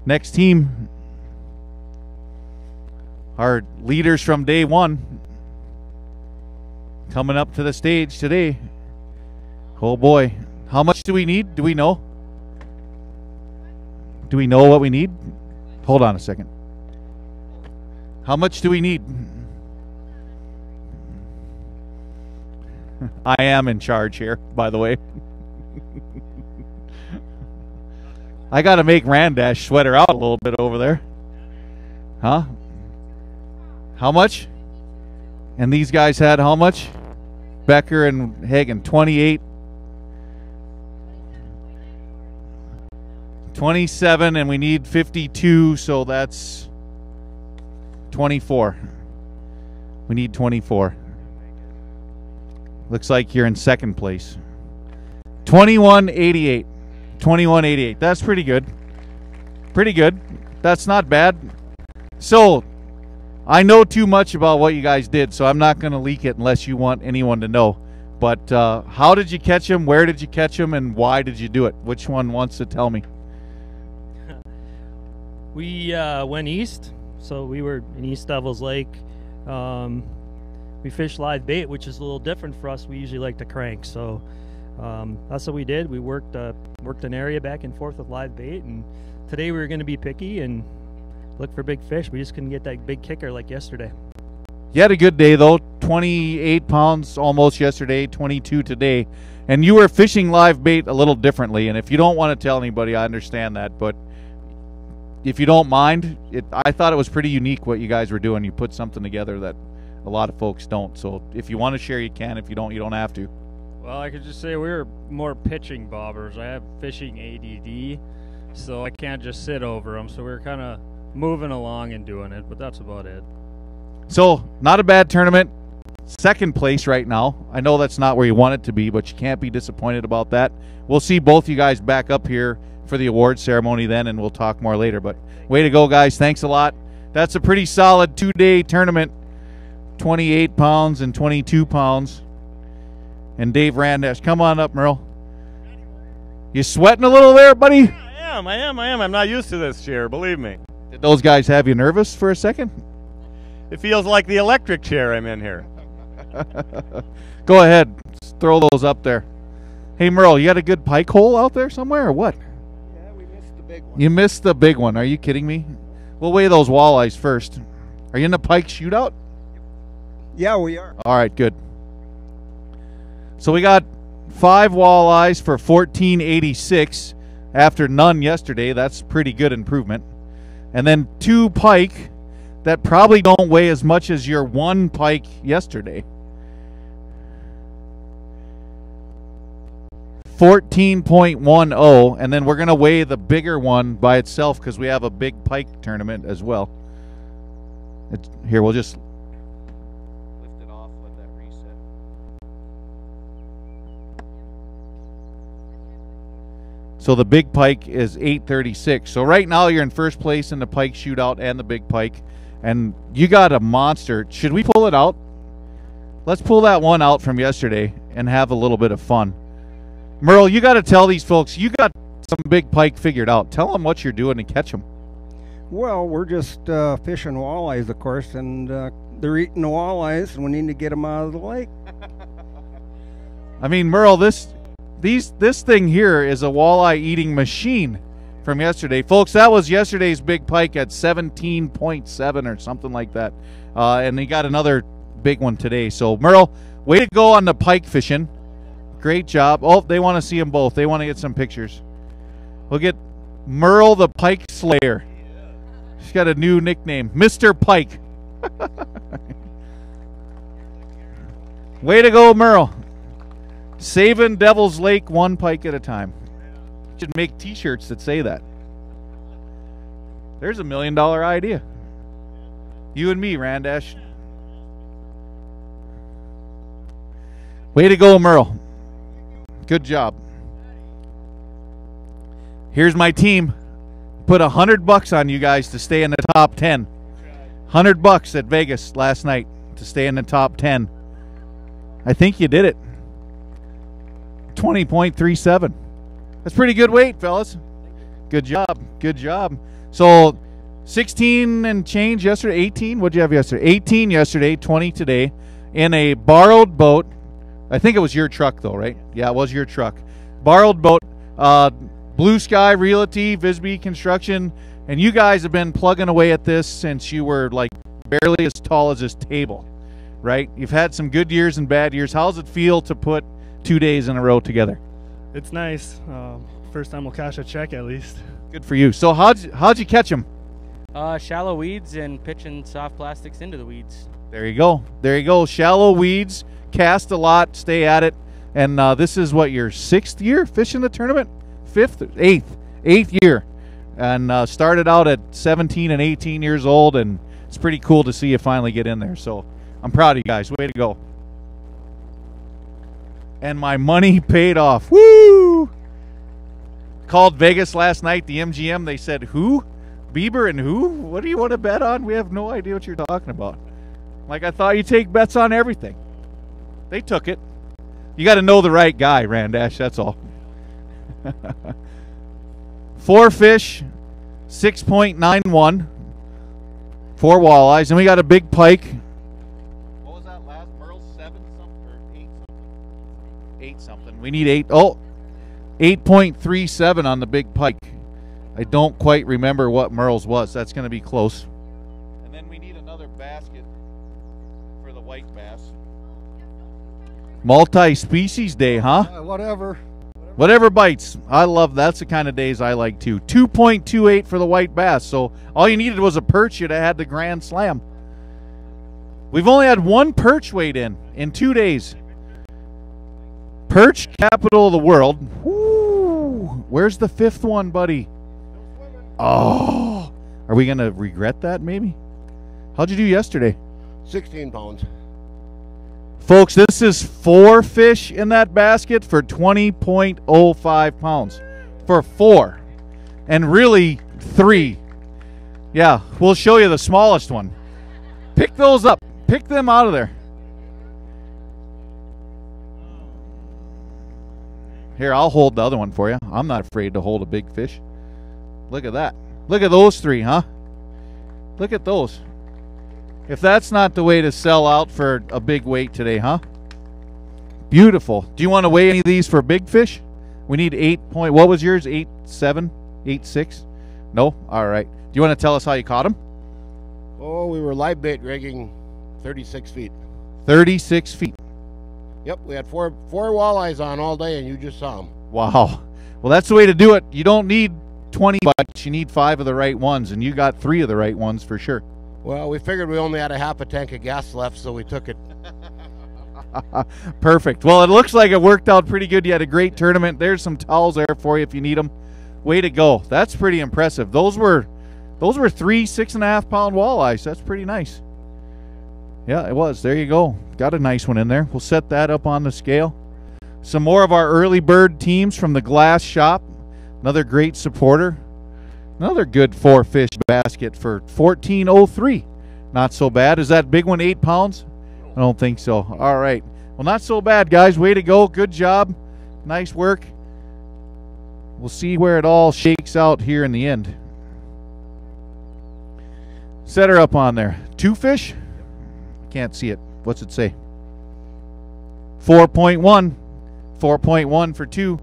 Next team, our leaders from day one, coming up to the stage today. Oh boy, how much do we need? Do we know? Do we know what we need? Hold on a second. How much do we need? I am in charge here, by the way. I got to make Randash sweat her out a little bit over there. Huh? How much? And these guys had how much? Becker and Hagen, 28. 27, and we need 52, so that's 24. We need 24. Looks like you're in second place. 21.88. 21.88. That's pretty good. Pretty good. That's not bad. So, I know too much about what you guys did, so I'm not going to leak it unless you want anyone to know. But how did you catch him? Where did you catch him? And why did you do it? Which one wants to tell me? We went east, so we were in East Devils Lake. We fished live bait, which is a little different for us. We usually like to crank, so that's what we did. We worked an area back and forth with live bait, and today we were going to be picky and look for big fish. We just couldn't get that big kicker like yesterday. You had a good day, though. 28 pounds almost yesterday, 22 today. And you were fishing live bait a little differently, and if you don't want to tell anybody, I understand that, but if you don't mind, I thought it was pretty unique what you guys were doing. You put something together that a lot of folks don't. So if you want to share, you can. If you don't, you don't have to. Well, I could just say we were more pitching bobbers. I have fishing ADD, so I can't just sit over them. So we were kind of moving along and doing it, but that's about it. So not a bad tournament. Second place right now. I know that's not where you want it to be, but you can't be disappointed about that. We'll see both you guys back up here for the awards ceremony then, and we'll talk more later. But way to go, guys. Thanks a lot. That's a pretty solid two-day tournament. 28 pounds and 22 pounds. And Dave Randash. Come on up, Merle. You sweating a little there, buddy? Yeah, I am. I'm not used to this chair, believe me. Did those guys have you nervous for a second? It feels like the electric chair I'm in here. Go ahead. Just throw those up there. Hey, Merle, you got a good pike hole out there somewhere or what? Yeah, we missed the big one. You missed the big one. Are you kidding me? We'll weigh those walleyes first. Are you in the pike shootout? Yeah, we are. All right, good. So we got 5 walleyes for 14.86 after none yesterday. That's pretty good improvement. And then 2 pike that probably don't weigh as much as your 1 pike yesterday. 14.10, and then we're going to weigh the bigger one by itself because we have a big pike tournament as well. Here, we'll just lift it off, let that reset. So the big pike is 836. So right now you're in first place in the pike shootout and the big pike, and you got a monster. Should we pull it out? Let's pull that one out from yesterday and have a little bit of fun. Merle, you got to tell these folks, you got some big pike figured out. Tell them what you're doing to catch them. Well, we're just fishing walleyes, of course, and they're eating the walleyes, and we need to get them out of the lake. I mean, Merle, this thing here is a walleye eating machine from yesterday. Folks, that was yesterday's big pike at 17.7 or something like that. And he got another big one today. So, Merle, way to go on the pike fishing. Great job. Oh, they want to see them both. They want to get some pictures. We'll get Merle the Pike Slayer. She's got a new nickname, Mr. Pike. Way to go, Merle. Saving Devil's Lake 1 pike at a time. Should make t-shirts that say that. There's $1 million idea. You and me, Randash. Way to go, Merle. Good job. Here's my team. Put $100 on you guys to stay in the top 10. $100 at Vegas last night to stay in the top 10. I think you did it. 20.37. That's pretty good weight, fellas. Good job. Good job. So 16 and change yesterday, 18. What'd you have yesterday? 18 yesterday, 20 today, in a borrowed boat. I think it was your truck though, right? Yeah, it was your truck. Borrowed boat, Blue Sky Realty, Visby Construction, and you guys have been plugging away at this since you were like barely as tall as this table, right? You've had some good years and bad years. How does it feel to put 2 days in a row together? It's nice. First time we'll cash a check at least. Good for you. So how'd you catch them? Shallow weeds and pitching soft plastics into the weeds. There you go. There you go. Shallow weeds, cast a lot, stay at it. And this is what, your 6th year fishing the tournament? 5th? 8th year. And started out at 17 and 18 years old, and it's pretty cool to see you finally get in there. So I'm proud of you guys. Way to go. And my money paid off. Woo! Called Vegas last night, the MGM. They said, who? Bieber and who? What do you want to bet on? We have no idea what you're talking about. Like, I thought you take bets on everything. They took it. You got to know the right guy, Randash, that's all. 4 fish, 6.91. 4 walleyes, and we got a big pike. What was that last? Merle 7 something or 8 something? 8 something. We need 8. Oh, 8.37 on the big pike. I don't quite remember what Merle's was. That's going to be close. And then we need another basket for the white bass. Multi-species day, huh? Whatever bites. I love that's the kind of days I like too. 2.28 for the white bass. So all you needed was a perch. You'd have had the grand slam. We've only had 1 perch weighed in 2 days. Perch capital of the world. Woo! Where's the 5th one, buddy? Oh, are we going to regret that maybe? How'd you do yesterday? 16 pounds. Folks, this is 4 fish in that basket for 20.05 pounds. For 4. And really 3. Yeah, we'll show you the smallest one. Pick those up. Pick them out of there. Here, I'll hold the other one for you. I'm not afraid to hold a big fish. Look at that. Look at those 3, huh? Look at those. If that's not the way to sell out for a big weight today, huh? Beautiful. Do you want to weigh any of these for big fish? We need 8 point. What was yours? 8.7? 8.6? No? All right. Do you want to tell us how you caught them? Oh, we were live bait rigging 36 feet. 36 feet. Yep, we had four walleyes on all day, and you just saw them. Wow. Well, that's the way to do it. You don't need 20 bites. You need 5 of the right ones, and you got 3 of the right ones for sure. Well, we figured we only had a half a tank of gas left, so we took it. Perfect. Well, it looks like it worked out pretty good. You had a great tournament. There's some towels there for you if you need them. Way to go. That's pretty impressive. Those were 3 6.5 pound walleyes. That's pretty nice. Yeah, it was. There you go. Got a nice one in there. We'll set that up on the scale. Some more of our early bird teams from the Glass Shop. Another great supporter. Another good 4 fish basket for 14.03. Not so bad. Is that big one 8 pounds? I don't think so. All right. Well, not so bad, guys. Way to go. Good job. Nice work. We'll see where it all shakes out here in the end. Set her up on there. 2 fish? Can't see it. What's it say? 4.1. 4.1 for 2.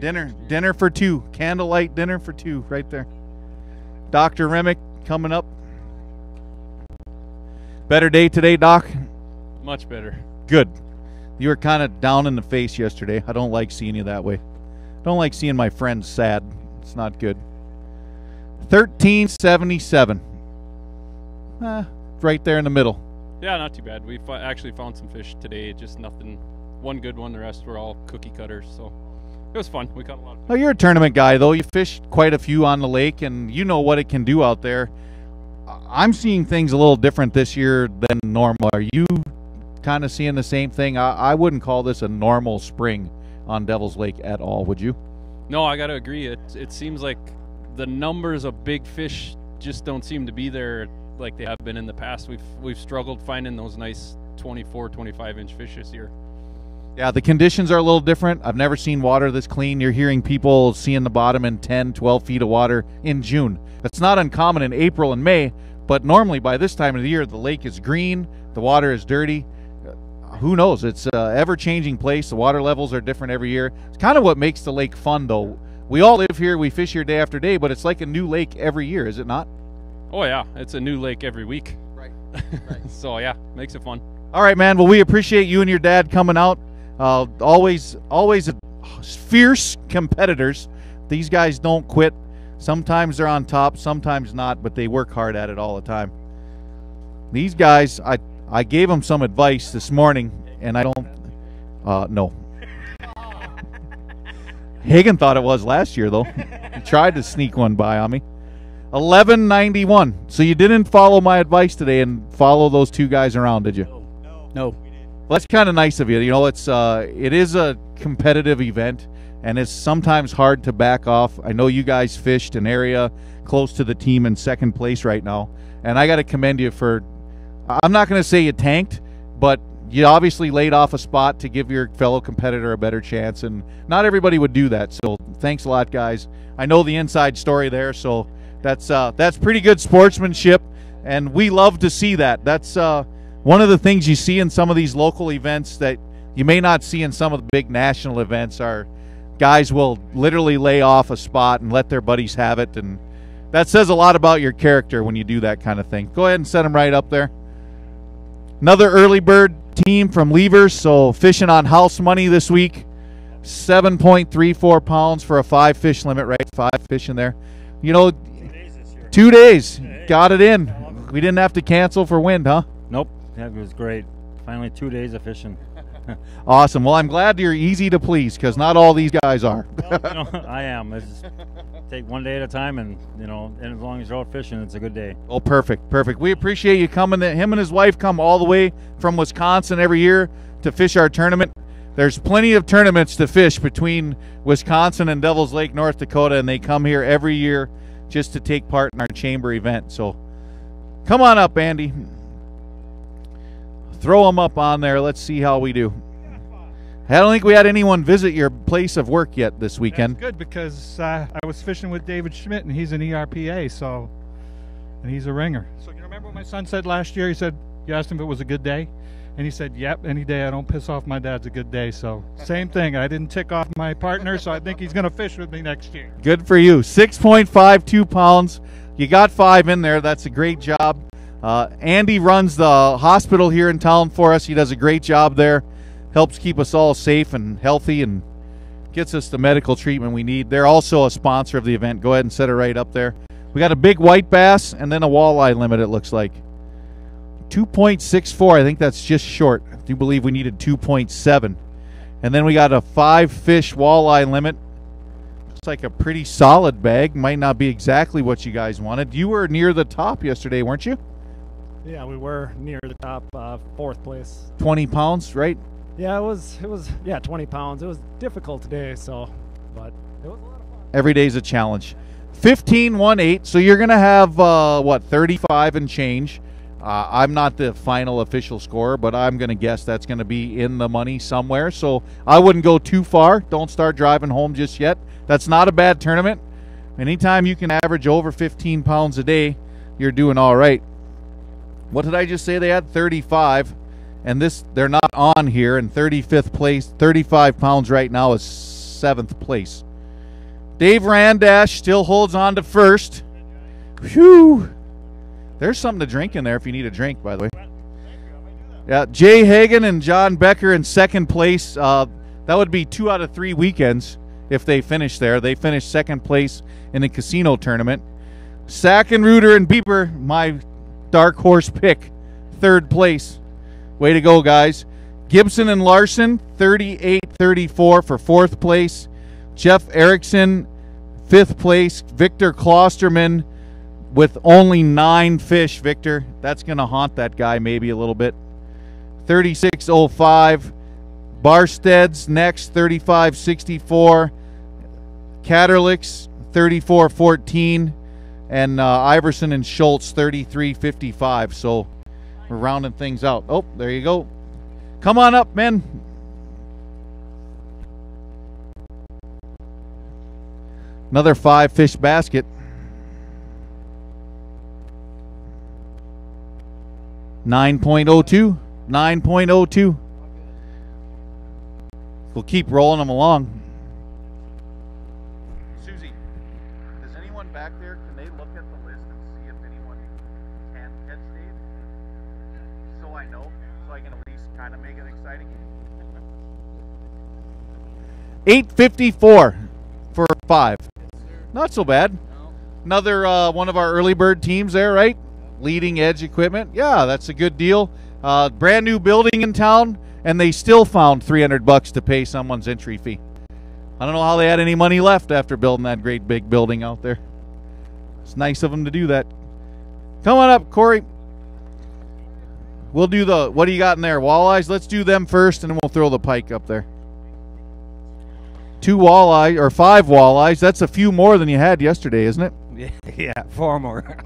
Dinner for 2. Candlelight dinner for 2 right there. Dr. Remick coming up. Better day today, Doc? Much better. Good. You were kind of down in the face yesterday. I don't like seeing you that way. Don't like seeing my friends sad. It's not good. 1377. Right there in the middle. Yeah, not too bad. We actually found some fish today. Just nothing. One good one. The rest were all cookie cutters. So it was fun. We caught a lot of fish. Oh, you're a tournament guy, though. You fished quite a few on the lake, and you know what it can do out there. I'm seeing things a little different this year than normal. Are you kind of seeing the same thing? I wouldn't call this a normal spring on Devil's Lake at all, would you? No, I got to agree. It seems like the numbers of big fish just don't seem to be there like they have been in the past. We've struggled finding those nice 24, 25-inch fish this year. Yeah, the conditions are a little different. I've never seen water this clean. You're hearing people seeing the bottom in 10, 12 feet of water in June. That's not uncommon in April and May, but normally by this time of the year, the lake is green, the water is dirty. Who knows? It's an ever-changing place. The water levels are different every year. It's kind of what makes the lake fun, though. We all live here. We fish here day after day, but it's like a new lake every year, is it not? Oh yeah, it's a new lake every week. Right. So yeah, makes it fun. All right, man. Well, we appreciate you and your dad coming out. Always fierce competitors. These guys don't quit. Sometimes they're on top, sometimes not, but they work hard at it all the time. These guys, I gave them some advice this morning, and I don't, no. Hagen thought it was last year, though. He tried to sneak one by on me. 1191. So you didn't follow my advice today and follow those two guys around, did you? No. Well, that's kind of nice of you. You know, it is a competitive event, and it's sometimes hard to back off. I know you guys fished an area close to the team in second place right now, and I got to commend you for, I'm not going to say you tanked, but you obviously laid off a spot to give your fellow competitor a better chance, and not everybody would do that. So thanks a lot, guys. I know the inside story there, so that's pretty good sportsmanship, and we love to see that. That's one of the things you see in some of these local events that you may not see in some of the big national events are guys will literally lay off a spot and let their buddies have it, and that says a lot about your character when you do that kind of thing. Go ahead and set them right up there. Another early bird team from Levers, so fishing on house money this week. 7.34 pounds for a 5-fish limit, right? 5 fish in there. You know, 2 days. Got it in. We didn't have to cancel for wind, huh? Nope. Yeah, it was great. Finally 2 days of fishing. Awesome. Well, I'm glad you're easy to please, because not all these guys are. Well, I am. It's just take one day at a time, and and as long as you're out fishing, it's a good day. Oh, perfect. We appreciate you coming. Him and his wife come all the way from Wisconsin every year to fish our tournament. There's plenty of tournaments to fish between Wisconsin and Devil's Lake, North Dakota, and they come here every year just to take part in our chamber event. So come on up, Andy. Throw them up on there. Let's see how we do. I don't think we had anyone visit your place of work yet this weekend. That's good, because I was fishing with David Schmidt, and he's an ERPA, and he's a ringer. So you remember what my son said last year? He said, you asked him if it was a good day, and he said, yep, any day I don't piss off my dad's a good day. So same thing. I didn't tick off my partner, so I think he's going to fish with me next year. Good for you. 6.52 pounds. You got 5 in there. That's a great job. Andy runs the hospital here in town for us. He does a great job there. Helps keep us all safe and healthy and gets us the medical treatment we need. They're also a sponsor of the event. Go ahead and set it right up there. We got a big white bass and then a walleye limit, it looks like. 2.64, I think that's just short. I do believe we needed 2.7. And then we got a 5-fish walleye limit. Looks like a pretty solid bag. Might not be exactly what you guys wanted. You were near the top yesterday, weren't you? Yeah, we were near the top, 4th place. 20 pounds, right? Yeah, it was 20 pounds. It was difficult today, but it was a lot of fun. Every day's a challenge. 15.18, so you're going to have, 35 and change. I'm not the final official scorer, but I'm going to guess that's going to be in the money somewhere, so I wouldn't go too far. Don't start driving home just yet. That's not a bad tournament. Anytime you can average over 15 pounds a day, you're doing all right. What did I just say? They had 35. And they're not on here, in 35th place. 35 pounds right now is 7th place. Dave Randash still holds on to first. Whew. There's something to drink in there if you need a drink, by the way. Yeah, Jay Hagen and John Becker in 2nd place. That would be 2 out of 3 weekends if they finish there. They finished 2nd place in the casino tournament. Sackenruder and Bieber, my dark horse pick, 3rd place. Way to go, guys. Gibson and Larson, 38-34 for 4th place. Jeff Erickson, 5th place. Victor Klosterman with only 9 fish. Victor, that's going to haunt that guy maybe a little bit. 36.05. Barsted's next, 35.64. Catterlicks, 34.14. And Iverson and Schultz, 33.55. So we're rounding things out. Oh, there you go. Come on up, men. Another 5-fish basket. .02. 9.02. We'll keep rolling them along. Susie, does anyone back there, can they look at the list and see if anyone can catch Dave? So I know, so I can at least kind of make it exciting. 8:54 for 5. Not so bad. Another one of our early bird teams there, right? Leading Edge Equipment. Yeah, that's a good deal. Brand new building in town, and they still found $300 to pay someone's entry fee. I don't know how they had any money left after building that great big building out there. It's nice of them to do that. Come on up, Corey. We'll do the, what do you got in there? Walleyes? Let's do them first, and then we'll throw the pike up there. 2 walleye, or 5 walleyes. That's a few more than you had yesterday, isn't it? Yeah, 4 more.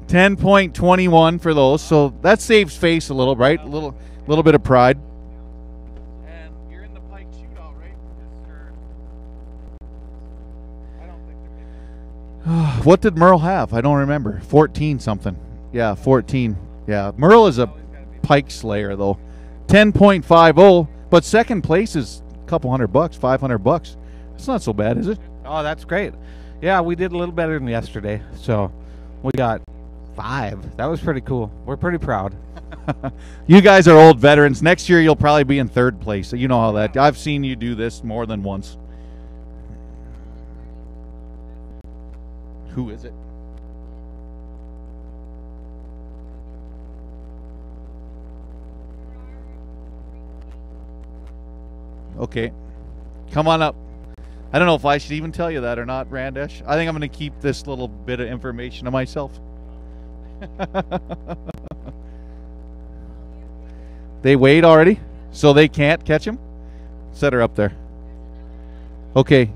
10.21 for those, so that saves face a little, right? A little bit of pride. And you're in the pike shootout, right? Yes, sir. I don't think they're what did Merle have? I don't remember. 14 something. Yeah, 14. Yeah, Merle is a pike slayer though. 10.50, but second place is a couple $100, $500. It's not so bad, is it? Oh, that's great. Yeah, we did a little better than yesterday, so we got 5. That was pretty cool. We're pretty proud. You guys are old veterans. Next year you'll probably be in 3rd place. You know how that. I've seen you do this more than once. Who is it? Okay. Come on up. I don't know if I should even tell you that or not, Randesh. I think I'm going to keep this little bit of information to myself. They weighed already, so they can't catch him. Set her up there. Okay.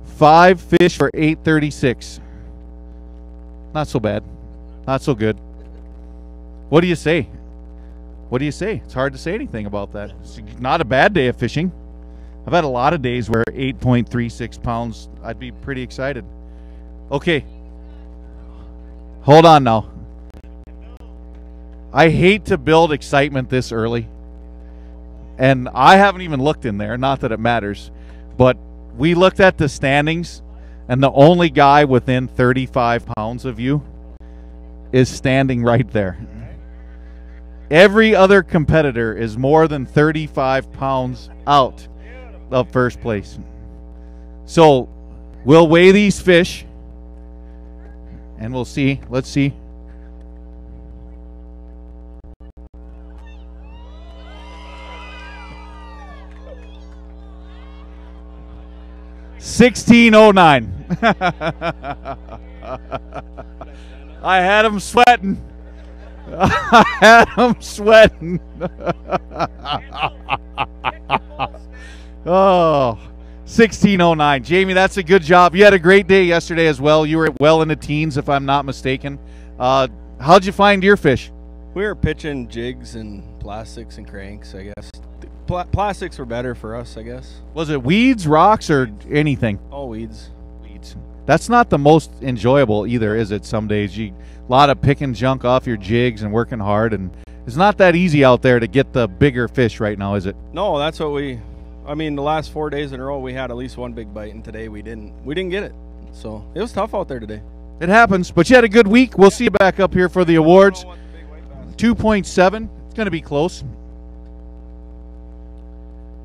5 fish for 836. Not so bad. Not so good. What do you say? What do you say? It's hard to say anything about that. It's not a bad day of fishing. I've had a lot of days where 8.36 pounds, I'd be pretty excited. Okay. Hold on now. I hate to build excitement this early. And I haven't even looked in there, not that it matters. But we looked at the standings, and the only guy within 35 pounds of you is standing right there. Every other competitor is more than 35 pounds out of first place. So we'll weigh these fish, and we'll see. Let's see. $16.09. I had him sweating. I had him sweating. Oh, 16.09. Jamie, that's a good job. You had a great day yesterday as well. You were well in the teens, if I'm not mistaken. How'd you find your fish? We were pitching jigs and plastics and cranks, I guess. Plastics were better for us, I guess. Was it weeds, rocks, or anything? All weeds. Weeds. That's not the most enjoyable either, is it? Some days a lot of picking junk off your jigs and working hard, and it's not that easy out there to get the bigger fish right now, is it? No, that's what I mean, the last 4 days in a row we had at least one big bite, and today we didn't get it. So it was tough out there today. It happens, but you had a good week. We'll see you back up here for the awards. 2.7. It's going to be close.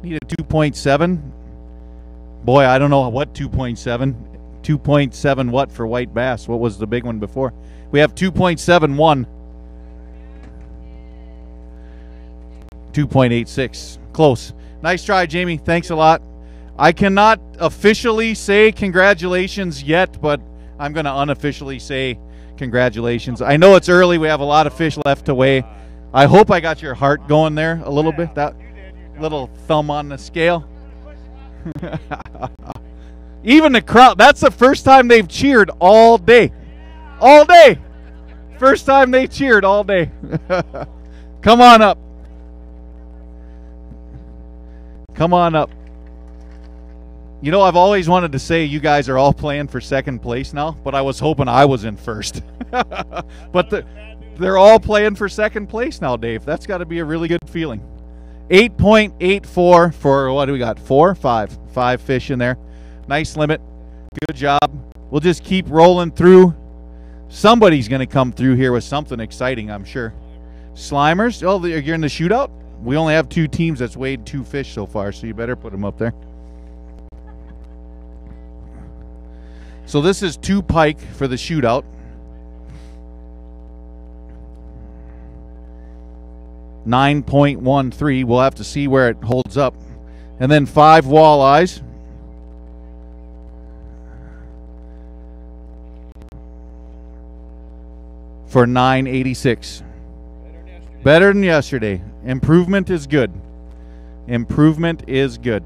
Need a 2.7. Boy, I don't know what 2.7. 2.7 what for white bass? What was the big one before? We have 2.71. 2.86. Close. Nice try, Jamie. Thanks a lot. I cannot officially say congratulations yet, but I'm going to unofficially say congratulations. I know it's early. We have a lot of fish left to weigh. I hope I got your heart going there a little bit. That little thumb on the scale. Even the crowd. That's the first time they've cheered all day. All day. First time they cheered all day. Come on up. Come on up. You know, I've always wanted to say you guys are all playing for second place now, but I was hoping I was in first. But they're all playing for second place now, Dave. That's got to be a really good feeling. 8.84 for, what do we got, 5 fish in there. Nice limit. Good job. We'll just keep rolling through. Somebody's going to come through here with something exciting, I'm sure. Slimers, oh, you're in the shootout? We only have 2 teams that's weighed 2 fish so far, so you better put them up there. So this is 2 pike for the shootout. $9.13. We'll have to see where it holds up. And then 5 walleyes. For $9.86. Better than yesterday. Improvement is good. Improvement is good.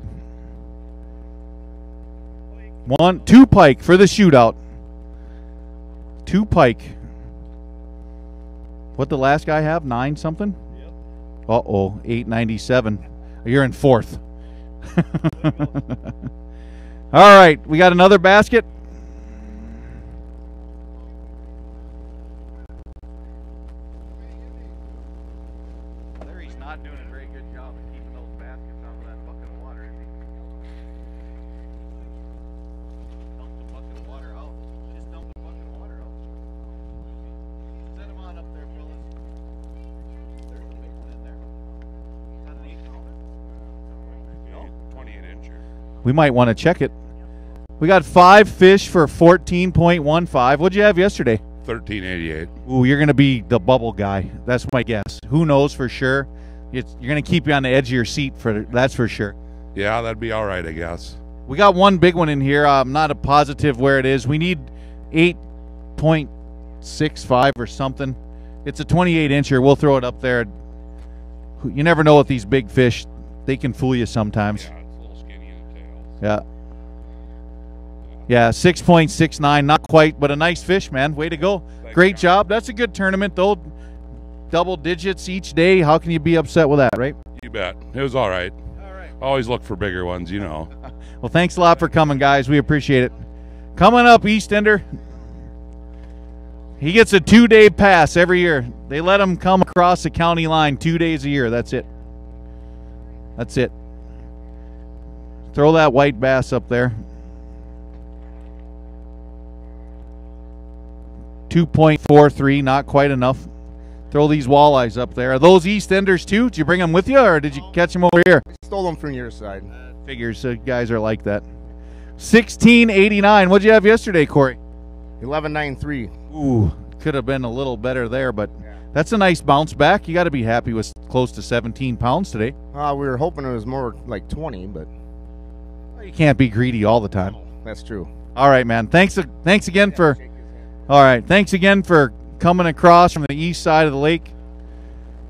2 pike for the shootout. 2 pike. What the last guy have? 9 something? Yep. Uh-oh, 8.97. You're in 4th. All right, we got another basket. Larry's not doing a very good job of keeping those baskets out of that bucket of water, is he? Dump the bucket of water out. Just dump the bucket of water out. Set them on up there, fellas. There's a big one in there. Is that an 8 pounder? No. 28 incher. We might want to check it. We got 5 fish for 14.15. What'd you have yesterday? 13.88. Ooh, you're going to be the bubble guy. That's my guess. Who knows for sure? You're going to keep you on the edge of your seat, that's for sure. Yeah, that'd be all right, I guess. We got one big one in here. I'm not a positive where it is. We need 8.65 or something. It's a 28-incher. We'll throw it up there. You never know with these big fish. They can fool you sometimes. Yeah, it's a little skinny in the tail. Yeah. Yeah, 6.69. Not quite, but a nice fish, man. Way to go. Great job. That's a good tournament, though. Double digits each day. How can you be upset with that, right? You bet. It was all right. All right. Always look for bigger ones, you know. Well, thanks a lot for coming, guys. We appreciate it. Coming up, Eastender. He gets a 2-day pass every year. They let him come across the county line 2 days a year. That's it. That's it. Throw that white bass up there. 2.43, not quite enough. Throw these walleyes up there. Are those Eastenders too? Did you bring them with you, or did you catch them over here? Stole them from your side. Figures, guys are like that. 16.89. What'd you have yesterday, Corey? 11.93. Ooh, could have been a little better there, but that's a nice bounce back. You got to be happy with close to 17 pounds today. We were hoping it was more like 20, but you can't be greedy all the time. That's true. All right, man. Thanks again for. All right, thanks again for coming across from the east side of the lake.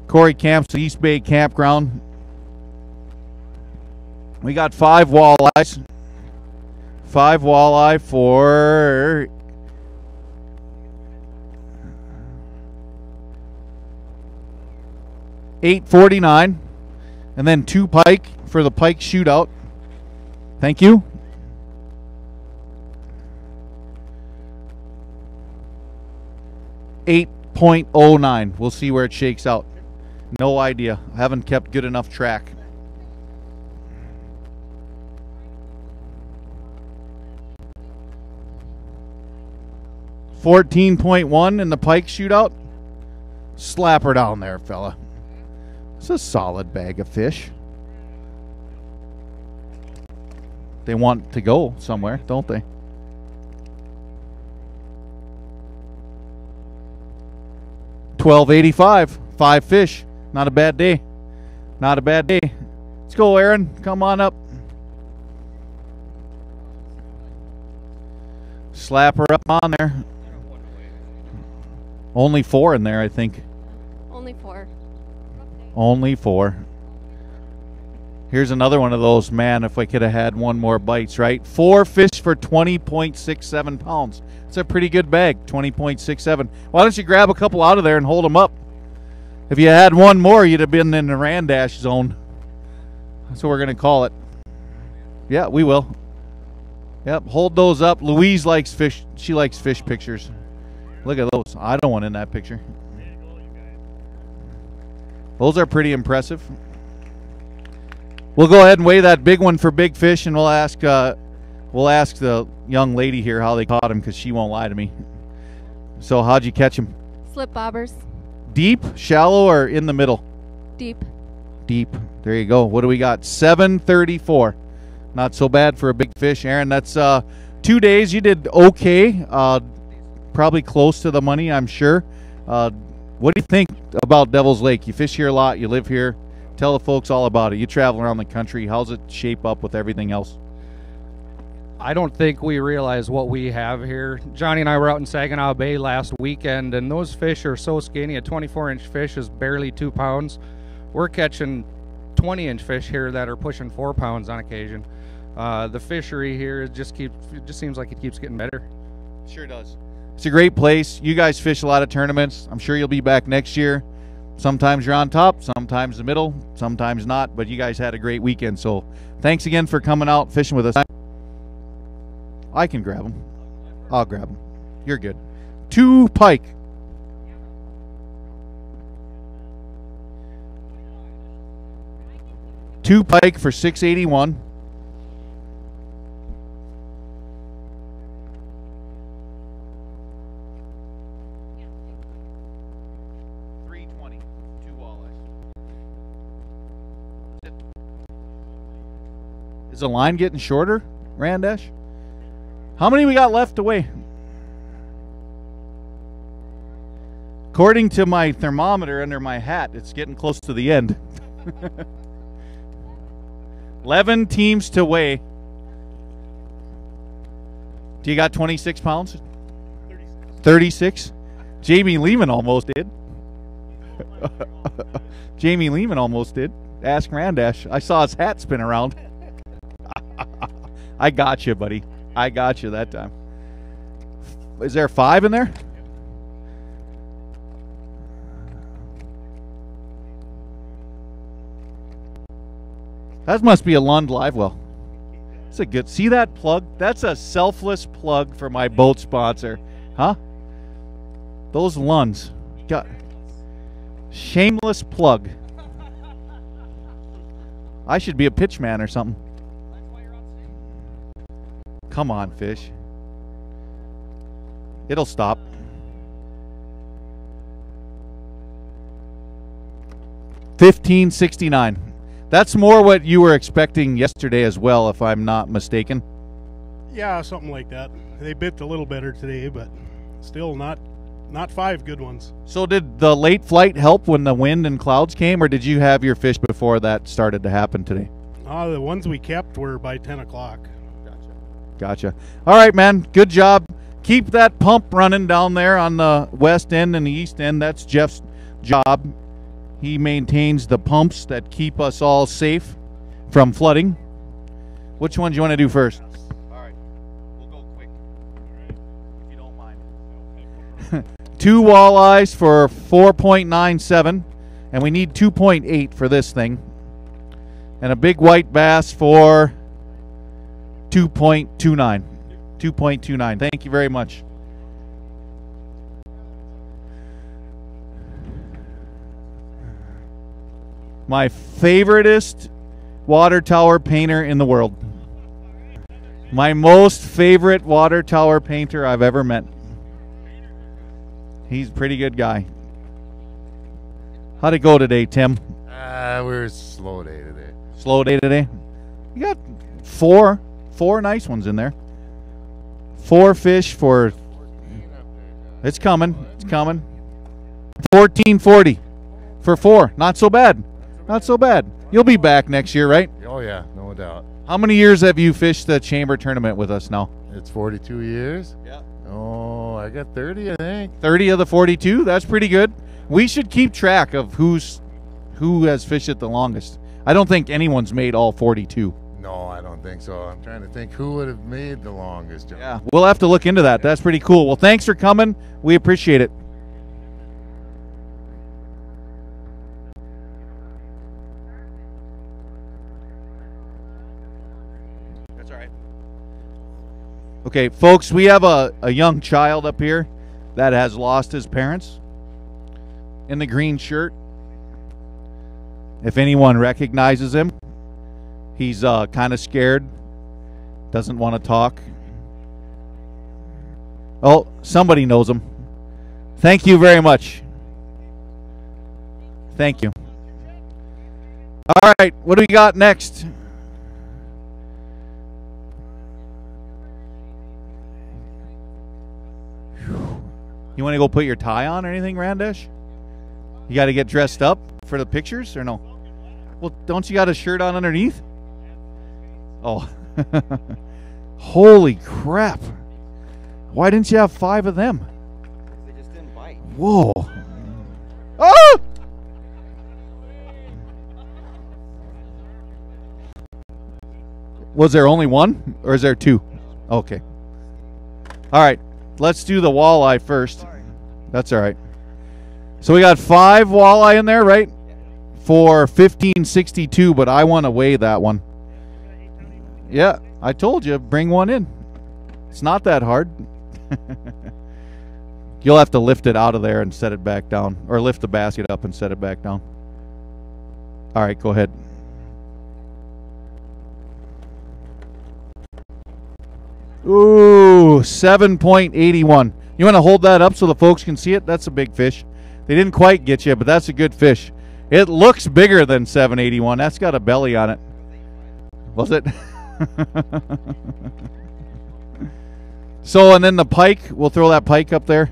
Corey camps at East Bay Campground. We got 5 walleyes. 5 walleye for $8.49, and then 2 pike for the pike shootout. Thank you. $8.09. We'll see where it shakes out. No idea. I haven't kept good enough track. $14.1 in the pike shootout. Slap her down there, fella. It's a solid bag of fish. They want to go somewhere, don't they? $12.85. 5 fish. Not a bad day. Not a bad day. Let's go, Aaron. Come on up. Slap her up on there. Only 4 in there, I think. Only 4. Only 4. Here's another one of those. Man, if I could have had one more bites, right? 4 fish for 20.67 pounds. It's a pretty good bag, 20.67. Why don't you grab a couple out of there and hold them up? If you had one more, you'd have been in the Randash zone. That's what we're going to call it. Yeah, we will. Yep, hold those up. Louise likes fish. She likes fish pictures. Look at those. I don't want in that picture. Those are pretty impressive. We'll go ahead and weigh that big one for big fish, and we'll ask the young lady here how they caught him, because she won't lie to me. So how'd you catch him? Slip bobbers. Deep, shallow, or in the middle? Deep. Deep. There you go. What do we got? 734. Not so bad for a big fish. Aaron, that's 2 days. You did okay. Probably close to the money, I'm sure. What do you think about Devil's Lake? You fish here a lot. You live here. Tell the folks all about it. You travel around the country. How's it shape up with everything else? I don't think we realize what we have here. Johnny and I were out in Saginaw Bay last weekend, and those fish are so skinny. A 24-inch fish is barely 2 pounds. We're catching 20-inch fish here that are pushing 4 pounds on occasion. The fishery here it just seems like it keeps getting better. Sure does. It's a great place. You guys fish a lot of tournaments. I'm sure you'll be back next year. Sometimes you're on top, sometimes the middle, sometimes not, but you guys had a great weekend. So thanks again for coming out fishing with us. I can grab them. I'll grab them. You're good. 2 pike. Two pike for $6.81. Is the line getting shorter, Randash? How many we got left to weigh? According to my thermometer under my hat, it's getting close to the end. 11 teams to weigh. Do you got 26 pounds? 36. Jamie Lehman almost did. Jamie Lehman almost did. Ask Randash. I saw his hat spin around. I got you, buddy. I got you that time. Is there 5 in there? That must be a Lund live well. It's a good. See that plug? That's a selfless plug for my boat sponsor, huh? Those Lunds got shameless plug. I should be a pitchman or something. Come on, fish. It'll stop. $15.69. That's more what you were expecting yesterday as well, if I'm not mistaken. Yeah, something like that. They bit a little better today, but still not 5 good ones. So did the late flight help when the wind and clouds came, or did you have your fish before that started to happen today? The ones we kept were by 10 o'clock. Gotcha. All right, man. Good job. Keep that pump running down there on the west end and the east end. That's Jeff's job. He maintains the pumps that keep us all safe from flooding. Which one do you want to do first? All right. We'll go quick. If you don't mind. 2 walleyes for 4.97, and we need 2.8 for this thing. And a big white bass for 2.29. 2.29. Thank you very much. My favoriteest water tower painter in the world. My most favorite water tower painter I've ever met. He's a pretty good guy. How'd it go today, Tim? We're slow day today. Slow day today? You got four nice ones in there. 4 fish for... It's coming. It's coming. $14.40 for 4. Not so bad. Not so bad. You'll be back next year, right? Oh, yeah, no doubt. How many years have you fished the chamber tournament with us now? It's 42 years. Yeah. Oh, I got 30, I think. 30 of the 42? That's pretty good. We should keep track of who has fished it the longest. I don't think anyone's made all 42. No, I don't think so. I'm trying to think who would have made the longest jump. Yeah, we'll have to look into that. That's pretty cool. Well, thanks for coming. We appreciate it. That's all right. Okay, folks, we have a young child up here that has lost his parents in the green shirt. If anyone recognizes him, he's kind of scared, doesn't want to talk. Oh, somebody knows him. Thank you very much. Thank you. All right, what do we got next? You want to go put your tie on or anything, Randesh? You got to get dressed up for the pictures or no? Well, don't you got a shirt on underneath? Oh. Holy crap. Why didn't you have 5 of them? They just didn't bite. Whoa. Oh! Was there only one or is there 2? Okay. All right. Let's do the walleye first. That's all right. So we got 5 walleye in there, right? For $15.62, but I want to weigh that one. Yeah, I told you, bring one in. It's not that hard. You'll have to lift it out of there and set it back down, or lift the basket up and set it back down. All right, go ahead. Ooh, 7.81. You want to hold that up so the folks can see it? That's a big fish. They didn't quite get you, but that's a good fish. It looks bigger than 781. That's got a belly on it. Was it? So, and then the pike, we'll throw that pike up there.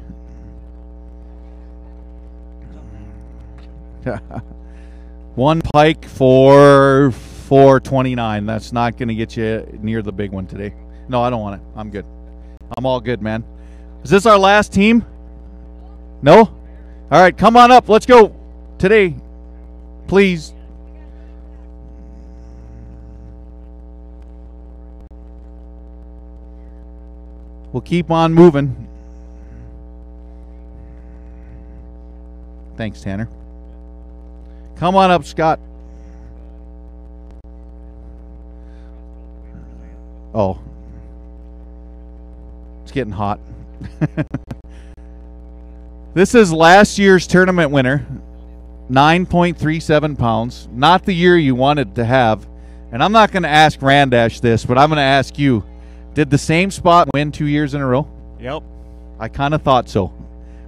One pike for $4.29. That's not going to get you near the big one today. No, I don't want it. I'm good. I'm all good, man. Is this our last team? No? All right, come on up. Let's go today, please. We'll keep on moving. Thanks, Tanner. Come on up, Scott. Oh. It's getting hot. This is last year's tournament winner, 9.37 pounds. Not the year you wanted to have. And I'm not going to ask Randash this, but I'm going to ask you. Did the same spot win 2 years in a row? Yep. I kind of thought so.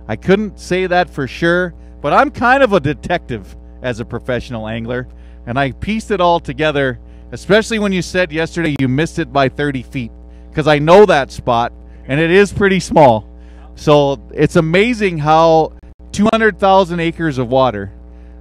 I couldn't say that for sure, but I'm kind of a detective as a professional angler, and I pieced it all together, especially when you said yesterday you missed it by 30 feet, because I know that spot, and it is pretty small. So it's amazing how 200,000 acres of water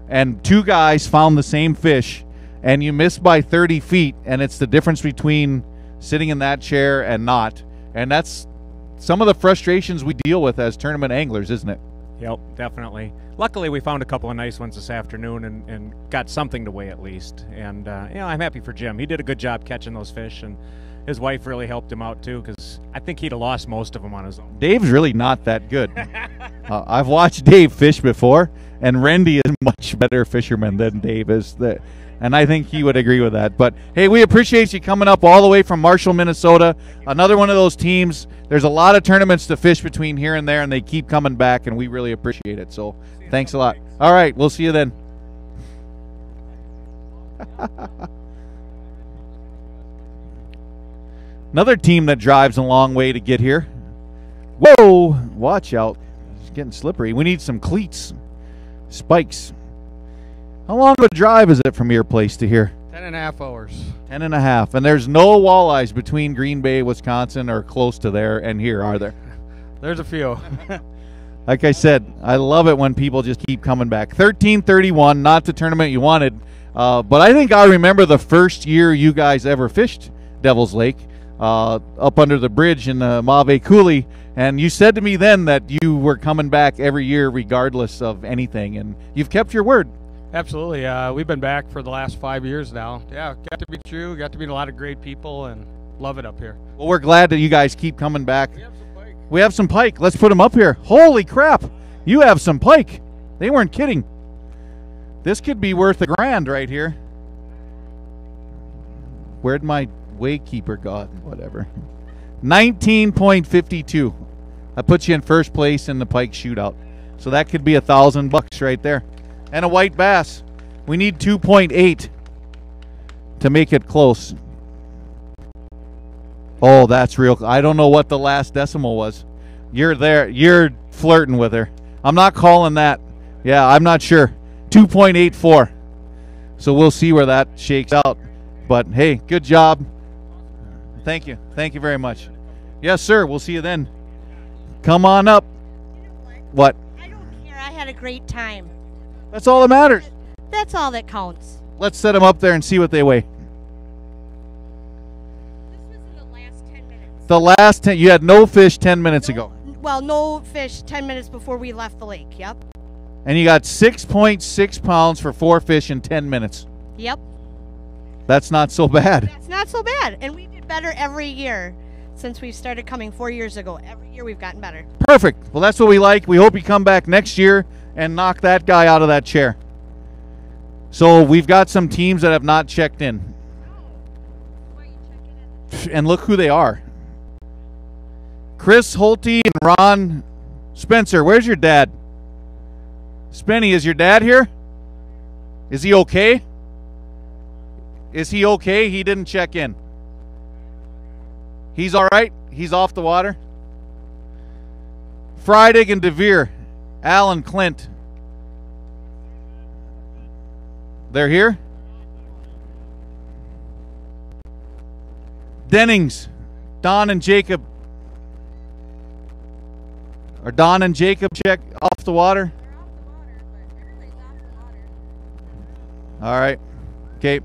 and 2 guys found the same fish, and you missed by 30 feet, and it's the difference between sitting in that chair and not. And that's some of the frustrations we deal with as tournament anglers, isn't it? Yep, definitely. Luckily, we found a couple of nice ones this afternoon and got something to weigh at least. And, I'm happy for Jim. He did a good job catching those fish, and his wife really helped him out, too, because I think he'd have lost most of them on his own. Dave's really not that good. I've watched Dave fish before, and Rendy is a much better fisherman than Dave is. And I think he would agree with that. But, hey, we appreciate you coming up all the way from Marshall, Minnesota. Another one of those teams. There's a lot of tournaments to fish between here and there, and they keep coming back, and we really appreciate it. So thanks a lot. All right, we'll see you then. Another team that drives a long way to get here. Whoa, watch out. It's getting slippery. We need some cleats, spikes. How long of a drive is it from your place to here? 10.5 hours. 10.5. And there's no walleyes between Green Bay, Wisconsin, or close to there and here, are there? There's a few. Like I said, I love it when people just keep coming back. 13:31, not the tournament you wanted. But I think I remember the first year you guys ever fished Devil's Lake up under the bridge in the Mauvais Coulee. And you said to me then that you were coming back every year regardless of anything. And you've kept your word. Absolutely. We've been back for the last 5 years now. Yeah, got to be true. Got to meet a lot of great people and love it up here. Well, we're glad that you guys keep coming back. We have some pike. Let's put them up here. Holy crap. You have some pike. They weren't kidding. This could be worth $1,000 right here. Where'd my waykeeper go? Whatever. 19.52. I put you in first place in the pike shootout. So that could be $1,000 right there. And a white bass. We need 2.8 to make it close. Oh, that's real. I don't know what the last decimal was. You're there. You're flirting with her. I'm not calling that. Yeah, I'm not sure. 2.84. So we'll see where that shakes out. But hey, good job. Thank you. Thank you very much. Yes, sir. We'll see you then. Come on up. What? I don't care. I had a great time. That's all that matters. That's all that counts. Let's set them up there and see what they weigh. The last 10, you had no fish 10 minutes ago. Well, no fish 10 minutes before we left the lake. Yep. And you got 6.6 pounds for 4 fish in 10 minutes. Yep. That's not so bad. That's not so bad. And we did better every year since we started coming 4 years ago. Every year we've gotten better. Perfect. Well, that's what we like. We hope you come back next year and knock that guy out of that chair. So we've got some teams that have not checked in. And look who they are. Chris Holte and Ron Spencer. Where's your dad? Spenny, is your dad here? Is he okay? Is he okay? He didn't check in. He's all right? He's off the water? Freidig and DeVere. Alan Clint. They're here? Dennings. Don and Jacob. Are Don and Jacob check off the water? All right. Okay.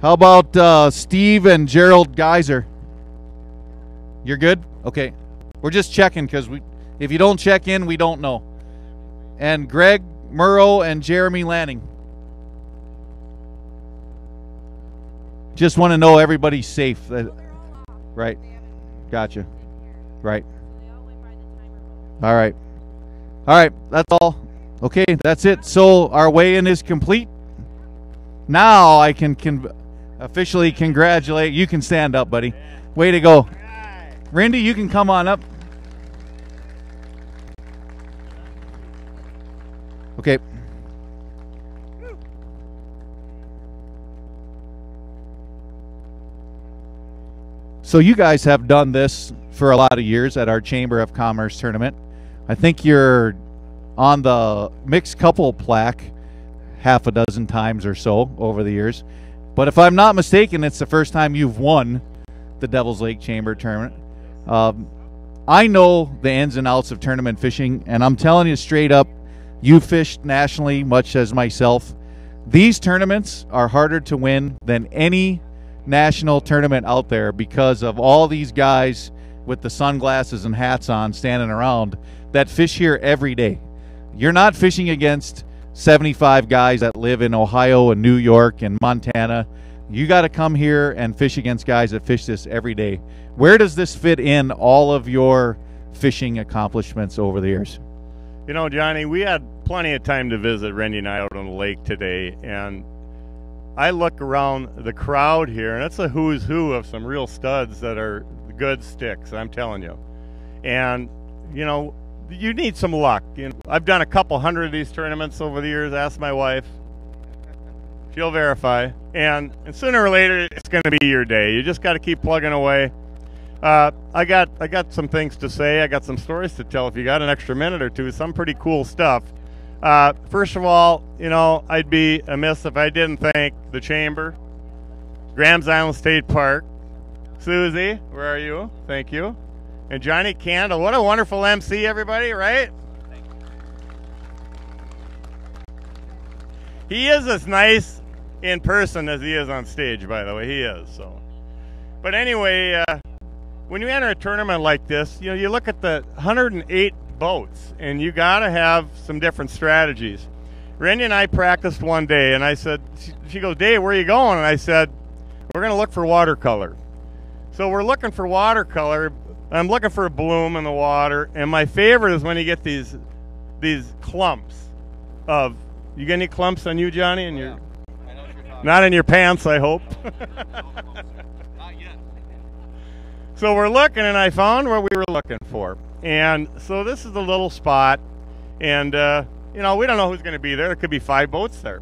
How about Steve and Gerald Geyser? You're good? Okay. We're just checking because if you don't check in, we don't know. And Greg Murrow and Jeremy Lanning. Just want to know everybody's safe. Right. Gotcha. Right. All right. All right. That's all. Okay, that's it. So our weigh-in is complete. Now I can officially congratulate. You can stand up, buddy. Way to go. Randy, you can come on up. Okay. So you guys have done this for a lot of years at our Chamber of Commerce tournament. I think you're on the mixed couple plaque half a dozen times or so over the years. But if I'm not mistaken, it's the first time you've won the Devil's Lake Chamber tournament. I know the ins and outs of tournament fishing, and I'm telling you straight up, you fished nationally much as myself. These tournaments are harder to win than any national tournament out there because of all these guys with the sunglasses and hats on standing around that fish here every day. You're not fishing against 75 guys that live in Ohio and New York and Montana. You got to come here and fish against guys that fish this every day. Where does this fit in all of your fishing accomplishments over the years? You know, Johnny, we had plenty of time to visit Randy and I out on the lake today, and I look around the crowd here, and it's a who's who of some real studs that are good sticks, I'm telling you. And, you know, you need some luck. You know, I've done a couple hundred of these tournaments over the years. Ask my wife. She'll verify. And sooner or later, it's going to be your day. You just got to keep plugging away. I got some things to say. I got some stories to tell if you got an extra minute or two. Some pretty cool stuff. First of all, you know, I'd be amiss if I didn't thank the Chamber, Grams Island State Park, Susie, where are you? Thank you. And Johnny Candle. What a wonderful MC, everybody, right? He is as nice in person as he is on stage, by the way. He is. So, but anyway, when you enter a tournament like this, you know, you look at the 108 boats, and you got to have some different strategies. Randy and I practiced one day, and I said, she goes, Dave, where are you going? And I said, we're going to look for watercolor. So we're looking for watercolor. I'm looking for a bloom in the water, and my favorite is when you get these clumps of. You got any clumps on you, Johnny? In your, not in your pants, I hope. Not yet. So we're looking, and I found what we were looking for. And so this is the little spot, and you know, we don't know who's going to be there. There could be 5 boats there.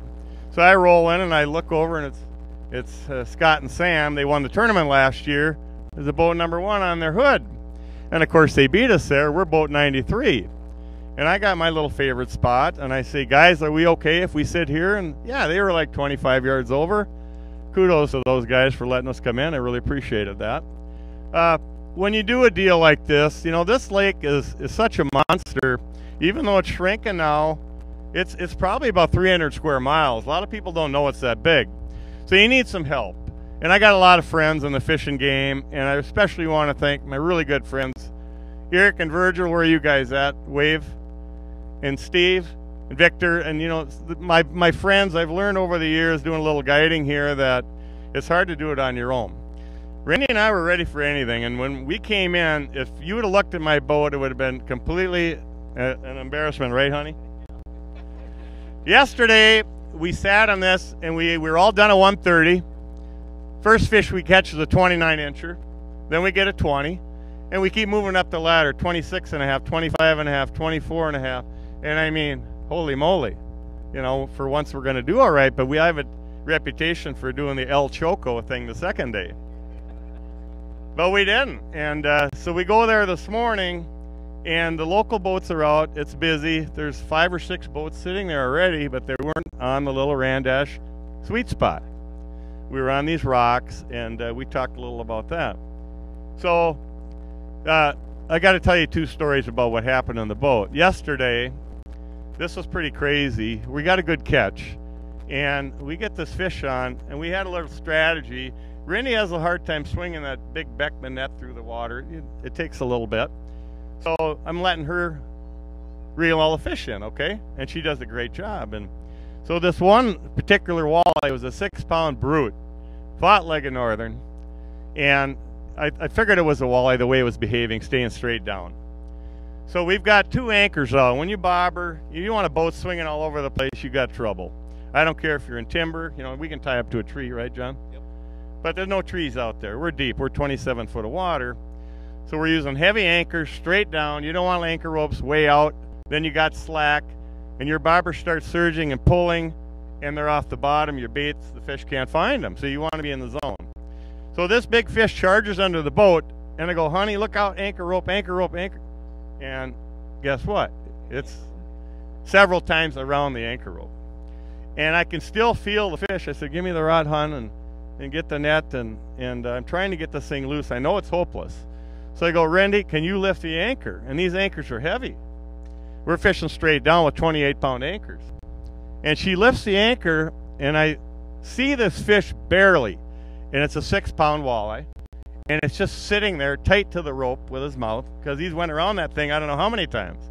So I roll in, and I look over, and it's Scott and Sam. They won the tournament last year. There's a boat number 1 on their hood. And, of course, they beat us there. We're boat 93. And I got my little favorite spot, and I say, guys, are we okay if we sit here? And, yeah, they were like 25 yards over. Kudos to those guys for letting us come in. I really appreciated that. When you do a deal like this, you know, this lake is such a monster. Even though it's shrinking now, it's probably about 300 square miles. A lot of people don't know it's that big. So you need some help. And I got a lot of friends in the fishing game, and I especially want to thank my really good friends, Eric and Virgil. Where are you guys at? Wave. And Steve and Victor. And, you know, my friends, I've learned over the years doing a little guiding here that it's hard to do it on your own. Randy and I were ready for anything, and when we came in, if you would have looked at my boat, it would have been completely an embarrassment, right, honey? Yesterday, we sat on this, and we were all done at 1:30. First fish we catch is a 29-incher. Then we get a 20, and we keep moving up the ladder, 26 and a half, 25 and a half, 24 and a half. And I mean, holy moly. You know, for once we're going to do all right, but we have a reputation for doing the El Choco thing the second day. But we didn't. And so we go there this morning, and the local boats are out. It's busy. There's 5 or 6 boats sitting there already, but they weren't on the little Randash sweet spot. We were on these rocks, and we talked a little about that. So I got to tell you 2 stories about what happened on the boat. Yesterday, this was pretty crazy. We got a good catch, and we get this fish on, and we had a little strategy. Randy has a hard time swinging that big Beckman net through the water. It takes a little bit. So I'm letting her reel all the fish in, okay? And she does a great job. And so this one particular walleye was a 6-pound brute, flat-legged northern, and I figured it was a walleye the way it was behaving, staying straight down. So we've got 2 anchors out. When you bobber, you want a boat swinging all over the place, you got trouble. I don't care if you're in timber. You know, we can tie up to a tree, right, John? Yep. But there's no trees out there. We're deep. We're 27 foot of water. So we're using heavy anchors straight down. You don't want anchor ropes way out. Then you got slack, and your bobber starts surging and pulling, and they're off the bottom. Your baits, the fish can't find them. So you want to be in the zone. So this big fish charges under the boat, and I go, honey, look out, anchor rope, anchor rope, anchor. And guess what? It's several times around the anchor rope. And I can still feel the fish. I said, give me the rod, hon, and get the net, and I'm trying to get this thing loose. I know it's hopeless. So I go, Randy, can you lift the anchor? And these anchors are heavy. We're fishing straight down with 28-pound anchors. And she lifts the anchor, and I see this fish barely. And it's a 6-pound walleye. And it's just sitting there tight to the rope with his mouth because he's went around that thing I don't know how many times.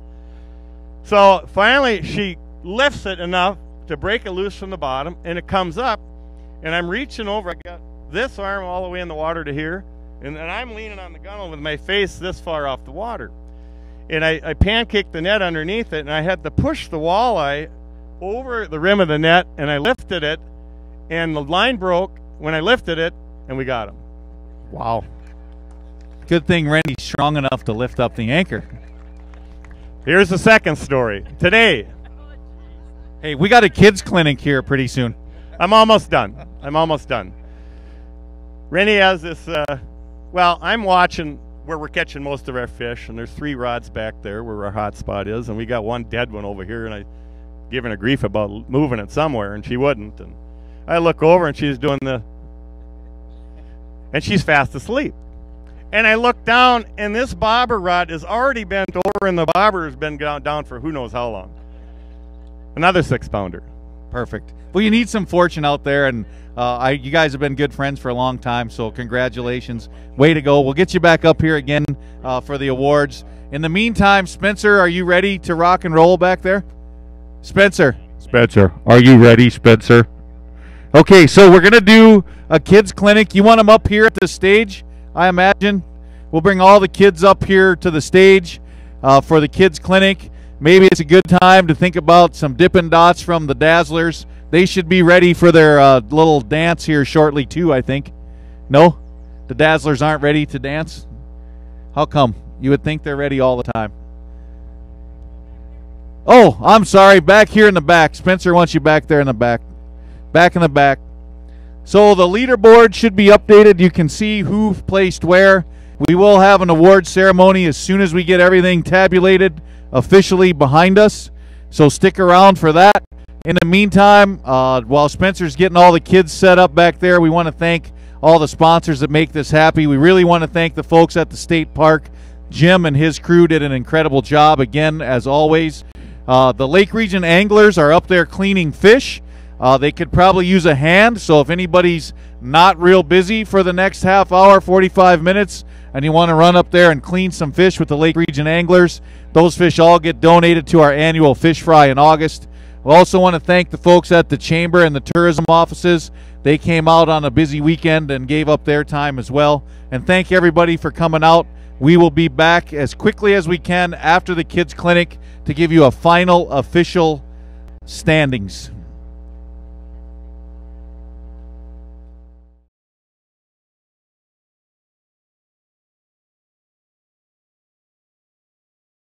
So finally she lifts it enough to break it loose from the bottom, and it comes up, and I'm reaching over. I got this arm all the way in the water to here, and I'm leaning on the gunnel with my face this far off the water. And I pancaked the net underneath it, and I had to push the walleye over the rim of the net, and I lifted it, and the line broke when I lifted it, and we got him. Wow. Good thing Randy's strong enough to lift up the anchor. Here's the second story. Today. Hey, we got a kids clinic here pretty soon. I'm almost done. Randy has this, well, I'm watching where we're catching most of our fish, and there's 3 rods back there where our hot spot is, and we got one dead one over here, and I giving her grief about moving it somewhere, and she wouldn't. And I look over, and she's doing and she's fast asleep. And I look down, and this bobber rod is already bent over, and the bobber has been down for who knows how long. Another 6-pounder. Perfect. Well, you need some fortune out there, and you guys have been good friends for a long time, so congratulations. Way to go. We'll get you back up here again for the awards. In the meantime, Spencer, are you ready to rock and roll back there? Spencer. Spencer, are you ready, Spencer? Okay, so we're going to do a kids clinic. You want them up here at the stage, I imagine? We'll bring all the kids up here to the stage for the kids clinic. Maybe it's a good time to think about some Dippin' Dots from the Dazzlers. They should be ready for their little dance here shortly too, I think. No? The Dazzlers aren't ready to dance? How come? You would think they're ready all the time. Oh, I'm sorry. Back here in the back. Spencer wants you back there in the back. Back in the back. So the leaderboard should be updated. You can see who placed where. We will have an award ceremony as soon as we get everything tabulated officially behind us. So stick around for that. In the meantime, while Spencer's getting all the kids set up back there, we want to thank all the sponsors that make this happy. We really want to thank the folks at the state park. Jim and his crew did an incredible job again, as always. The Lake Region anglers are up there cleaning fish. They could probably use a hand, so if anybody's not real busy for the next half hour, 45 minutes, and you want to run up there and clean some fish with the Lake Region anglers, those fish all get donated to our annual fish fry in August. We also want to thank the folks at the Chamber and the tourism offices. They came out on a busy weekend and gave up their time as well. And thank everybody for coming out. We will be back as quickly as we can after the kids' clinic to give you a final official standings.